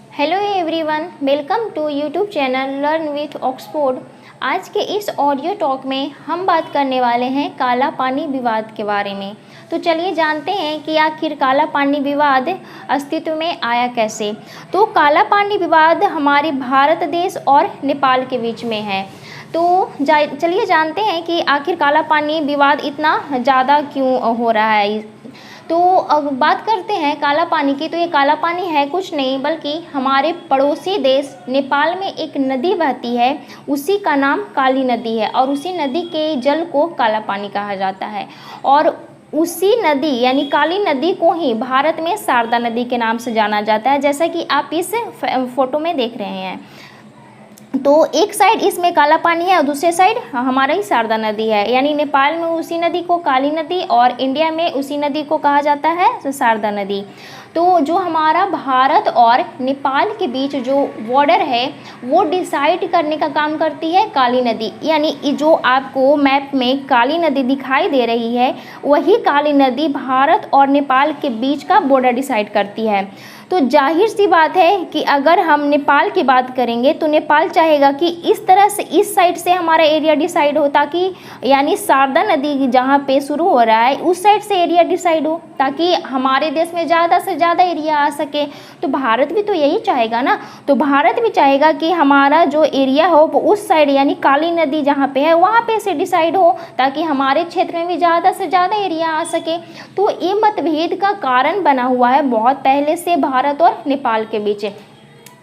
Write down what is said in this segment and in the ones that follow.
Hello everyone, welcome to YouTube channel learn with Oxford. आज के इस ऑडियो टॉक में हम बात करने वाले हैं काला पानी विवाद के बारे में। तो चलिए जानते हैं कि आखिर काला पानी विवाद अस्तित्व में आया कैसे। तो काला पानी विवाद हमारे भारत देश और नेपाल के बीच में है। तो चलिए जानते हैं कि आखिर काला पानी विवाद इतना ज़्यादा क्यों हो रहा है। तो अब बात करते हैं काला पानी की। तो ये काला पानी है कुछ नहीं बल्कि हमारे पड़ोसी देश नेपाल में एक नदी बहती है, उसी का नाम काली नदी है और उसी नदी के जल को काला पानी कहा जाता है। और उसी नदी यानी काली नदी को ही भारत में शारदा नदी के नाम से जाना जाता है, जैसा कि आप इस फोटो में देख रहे हैं। तो एक साइड इसमें काला पानी है और दूसरे साइड हमारा ही शारदा नदी है। यानी नेपाल में उसी नदी को काली नदी और इंडिया में उसी नदी को कहा जाता है शारदा नदी। तो जो हमारा भारत और नेपाल के बीच जो बॉर्डर है वो डिसाइड करने का काम करती है काली नदी। यानी जो आपको मैप में काली नदी दिखाई दे रही है वही काली नदी भारत और नेपाल के बीच का बॉर्डर डिसाइड करती है। तो जाहिर सी बात है कि अगर हम नेपाल की बात करेंगे तो नेपाल चाहेगा कि इस तरह से इस साइड से हमारा एरिया डिसाइड हो, ताकि यानी शारदा नदी जहाँ पे शुरू हो रहा है उस साइड से एरिया डिसाइड हो, ताकि हमारे देश में ज़्यादा से ज़्यादा एरिया आ सके। तो भारत भी तो यही चाहेगा ना। तो भारत भी चाहेगा कि हमारा जो एरिया हो वो उस साइड यानी काली नदी जहाँ पे है वहाँ पे से डिसाइड हो, ताकि हमारे क्षेत्र में भी ज़्यादा से ज़्यादा एरिया आ सके। तो ये मतभेद का कारण बना हुआ है बहुत पहले से भारत और नेपाल के बीच।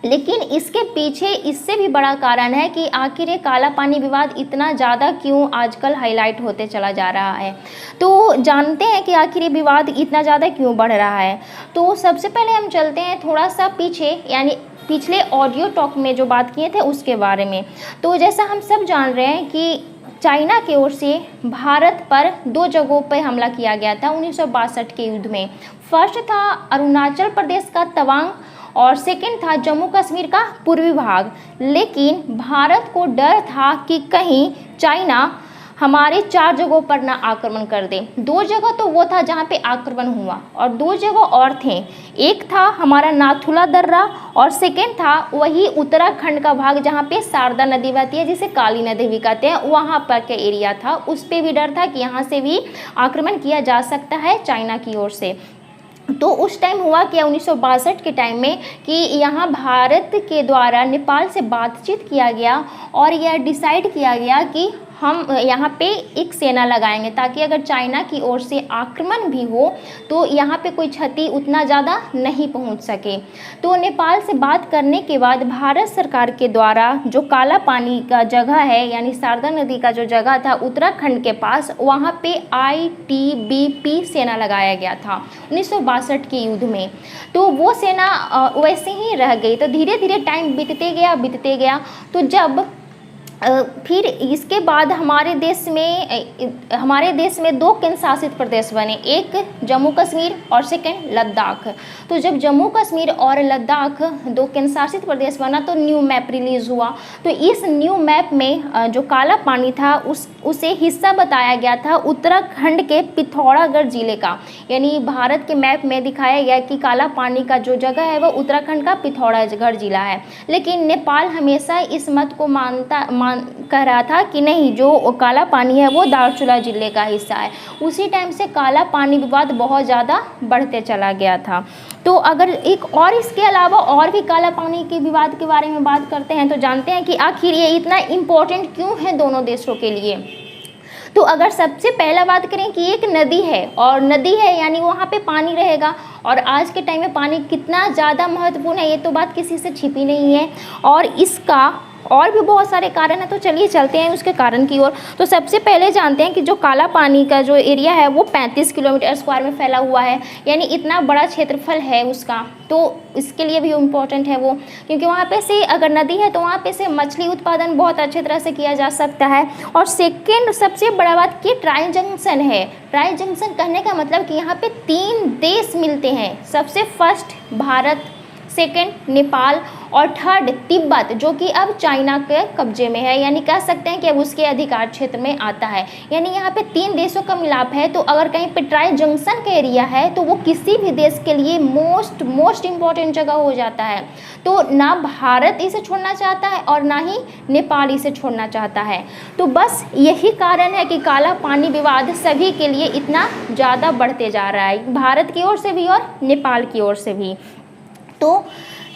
लेकिन इसके पीछे इससे भी बड़ा कारण है कि आखिर ये काला पानी विवाद इतना ज़्यादा क्यों आजकल हाईलाइट होते चला जा रहा है। तो जानते हैं कि आखिर ये विवाद इतना ज़्यादा क्यों बढ़ रहा है। तो सबसे पहले हम चलते हैं थोड़ा सा पीछे, यानी पिछले ऑडियो टॉक में जो बात किए थे उसके बारे में। तो जैसा हम सब जान रहे हैं कि चाइना की ओर से भारत पर 2 जगहों पर हमला किया गया था 1962 के युद्ध में। फर्स्ट था अरुणाचल प्रदेश का तवांग और सेकंड था जम्मू कश्मीर का पूर्वी भाग। लेकिन भारत को डर था कि कहीं चाइना हमारे 4 जगहों पर ना आक्रमण कर दे। 2 जगह तो वो था जहाँ पे आक्रमण हुआ और 2 जगह और थे। एक था हमारा नाथुला दर्रा और सेकेंड था वही उत्तराखंड का भाग जहाँ पे शारदा नदी बहती है, जिसे काली नदी भी कहते हैं। वहाँ पर के एरिया था, उस पर भी डर था कि यहाँ से भी आक्रमण किया जा सकता है चाइना की ओर से। तो उस टाइम हुआ क्या 1962 के टाइम में कि यहाँ भारत के द्वारा नेपाल से बातचीत किया गया और यह डिसाइड किया गया कि हम यहाँ पे एक सेना लगाएंगे, ताकि अगर चाइना की ओर से आक्रमण भी हो तो यहाँ पे कोई क्षति उतना ज़्यादा नहीं पहुँच सके। तो नेपाल से बात करने के बाद भारत सरकार के द्वारा जो काला पानी का जगह है यानी शारदा नदी का जो जगह था उत्तराखंड के पास, वहाँ पे ITBP सेना लगाया गया था 1962 के युद्ध में। तो वो सेना वैसे ही रह गई। तो धीरे धीरे टाइम बीतते गया। तो जब फिर इसके बाद हमारे देश में 2 केंद्र शासित प्रदेश बने, एक जम्मू कश्मीर और सेकंड लद्दाख। तो जब जम्मू कश्मीर और लद्दाख 2 केंद्र शासित प्रदेश बना तो न्यू मैप रिलीज़ हुआ। तो इस न्यू मैप में जो काला पानी था उसे हिस्सा बताया गया था उत्तराखंड के पिथौरागढ़ जिले का। यानी भारत के मैप में दिखाया गया कि काला पानी का जो जगह है वो उत्तराखंड का पिथौरागढ़ जिला है। लेकिन नेपाल हमेशा इस मत को कह रहा था कि नहीं, जो काला पानी है वो दार्चुला जिले का हिस्सा है। उसी टाइम से काला पानी विवाद बहुत ज़्यादा बढ़ते चला गया था। तो अगर एक और इसके अलावा और भी काला पानी के विवाद के बारे में बात करते हैं तो जानते हैं कि आखिर ये इतना इम्पोर्टेंट क्यों है दोनों देशों के लिए। तो अगर सबसे पहला बात करें कि एक नदी है और नदी है यानी वहाँ पे पानी रहेगा, और आज के टाइम में पानी कितना ज़्यादा महत्वपूर्ण है ये तो बात किसी से छिपी नहीं है। और इसका और भी बहुत सारे कारण हैं। तो चलिए चलते हैं उसके कारण की ओर। तो सबसे पहले जानते हैं कि जो काला पानी का जो एरिया है वो 35 किलोमीटर स्क्वायर में फैला हुआ है, यानी इतना बड़ा क्षेत्रफल है उसका। तो इसके लिए भी इम्पोर्टेंट है वो, क्योंकि वहाँ पे से अगर नदी है तो वहाँ पे से मछली उत्पादन बहुत अच्छे तरह से किया जा सकता है। और सेकेंड सबसे बड़ा बात कि ट्राई जंक्शन है। ट्राई जंक्शन कहने का मतलब कि यहाँ पे 3 देश मिलते हैं। सबसे फर्स्ट भारत, सेकंड नेपाल और थर्ड तिब्बत, जो कि अब चाइना के कब्जे में है, यानी कह सकते हैं कि अब उसके अधिकार क्षेत्र में आता है। यानी यहाँ पे 3 देशों का मिलाप है। तो अगर कहीं पे ट्राई जंक्शन का एरिया है तो वो किसी भी देश के लिए मोस्ट इम्पॉर्टेंट जगह हो जाता है। तो ना भारत इसे छोड़ना चाहता है और ना ही नेपाल इसे छोड़ना चाहता है। तो बस यही कारण है कि काला पानी विवाद सभी के लिए इतना ज़्यादा बढ़ते जा रहा है, भारत की ओर से भी और नेपाल की ओर से भी। तो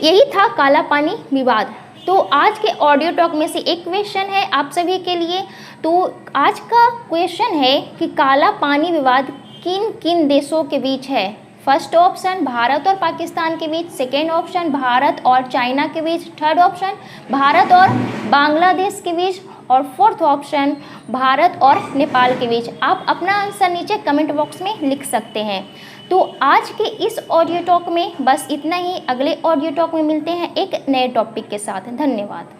यही था काला पानी विवाद। तो आज के ऑडियो टॉक में से एक क्वेश्चन है आप सभी के लिए। तो आज का क्वेश्चन है कि काला पानी विवाद किन किन देशों के बीच है। फर्स्ट ऑप्शन भारत और पाकिस्तान के बीच, सेकेंड ऑप्शन भारत और चाइना के बीच, थर्ड ऑप्शन भारत और बांग्लादेश के बीच और फोर्थ ऑप्शन भारत और नेपाल के बीच। आप अपना आंसर नीचे कमेंट बॉक्स में लिख सकते हैं। तो आज के इस ऑडियो टॉक में बस इतना ही। अगले ऑडियो टॉक में मिलते हैं एक नए टॉपिक के साथ। धन्यवाद।